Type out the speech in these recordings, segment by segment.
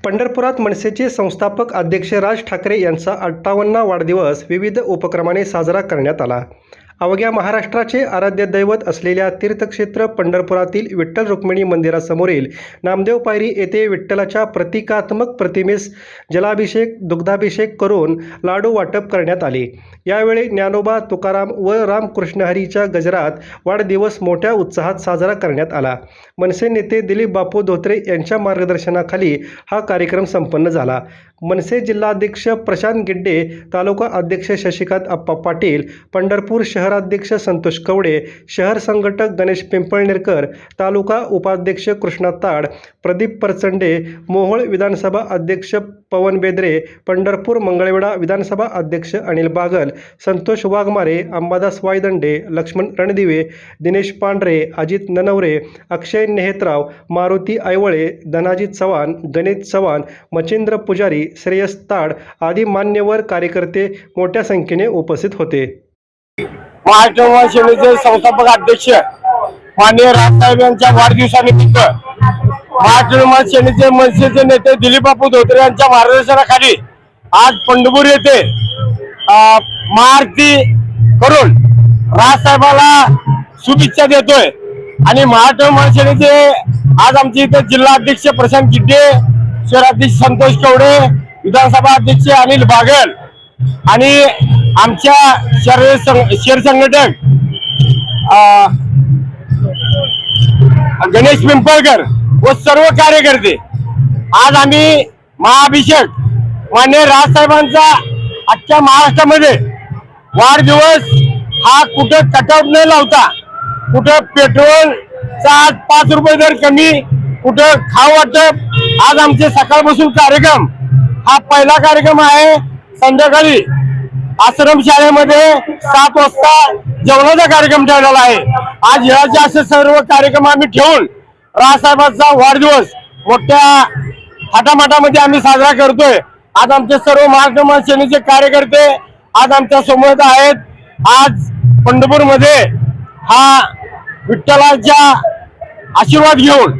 पंढरपुरात मनसेचे संस्थापक अध्यक्ष राज ठाकरे यांचा 58वा वाढदिवस विविध उपक्रमाने साजरा करण्यात आला। अवघ्या महाराष्ट्राचे आराध्य दैवत असलेल्या तीर्थक्षेत्र पंढरपुरातील विठ्ठल रुक्मिणी मंदिरासमोरील नामदेव पायरी येथे विठ्ठलाच्या प्रतिकात्मक प्रतिमेस जलाभिषेक दुग्धाभिषेक करून लाडू वाटप करण्यात आले। यावेळी ज्ञानोबा तुकाराम व रामकृष्ण हरीच्या गजरात वाढदिवस मोठ्या उत्साहात साजरा करण्यात आला। मनसे नेते दिलीप बापू धोत्रे यांच्या मार्गदर्शनाखाली हा कार्यक्रम संपन्न झाला। मनसे जिल्हाध्यक्ष प्रशांत गिड्डे, तालुका अध्यक्ष शशिकांत अप्पा पाटील, पंढरपूर शहराध्यक्ष संतोष कवडे, शहर संघटक गणेश पिंपळनेरकर, तालुका उपाध्यक्ष कृष्णा ताड, प्रदीप परचंडे, मोहोळ विधानसभा अध्यक्ष पवन बेदरे, पंढरपूर मंगळवेढा विधानसभा अध्यक्ष अनिल बागल, संतोष वाघमारे, अंबादास वायदंडे, लक्ष्मण रणदिवे, दिनेश पांढरे, अजित ननवरे, अक्षय नेहतराव, मारुती ऐवळे, धनाजी चव्हाण, गणेश चव्हाण, मच्छिंद्र पुजारी, श्रेयस ताड आदी मान्यवर कार्यकर्ते मोठ्या संख्येने उपस्थित होते। महाराष्ट्र सेनेचे संस्थापक अध्यक्ष माननीय राजसाहेब यांच्या वाढदिवसानिमित्त महाराष्ट्र सेनेचे मनसेचे नेते दिलीप बापू धोत्रे यांच्या मार्गदर्शनाखाली आज पंढरपूर येथे महाआरती करून राजसाहेबाला शुभेच्छा देतोय। आणि महाराष्ट्र सेनेचे आज आमचे इथे जिल्हाध्यक्ष प्रशांत गिड्डे, शहराध्यक्ष संतोष कवडे, विधानसभा अध्यक्ष अनिल बागल आणि आमच्या शहर संघटक गणेश पिंपळकर व सर्व कार्यकर्ते आज आम्ही महाअभिषेक मान्य राजसाहेबांचा अख्ख्या महाराष्ट्रामध्ये वाढदिवस हा कुठं कटआउट न लावता, कुठं पेट्रोलचा आज 5 रुपये दर कमी, कुठं खाऊ वाटप, आज आमचे सकाळपासून कार्यक्रम हा पहिला कार्यक्रम आहे। संध्याकाळी आश्रम शाळेमध्ये 7 वाजता जेवणाचा कार्यक्रम ठेवलेला आहे। आज ह्याचे असे सर्व कार्यक्रम आम्ही ठेवून राजसाहेबांचा वाढदिवस मोठ्या थाटामाटामध्ये आम्ही साजरा करतोय। आज आमचे सर्व महाराष्ट्र सेनेचे कार्यकर्ते आज आमच्या समोर आहेत। आज पंढरपूर मध्ये हा विठ्ठलाच्या आशीर्वाद घेऊन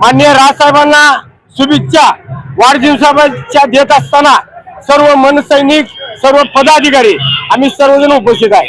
माननीय राजसाहेबांना शुभेच्छा वाढदिवसाच्या देत असताना सर्व मनसैनिक, सर्व पदाधिकारी आम्ही सर्वजण उपस्थित आहे।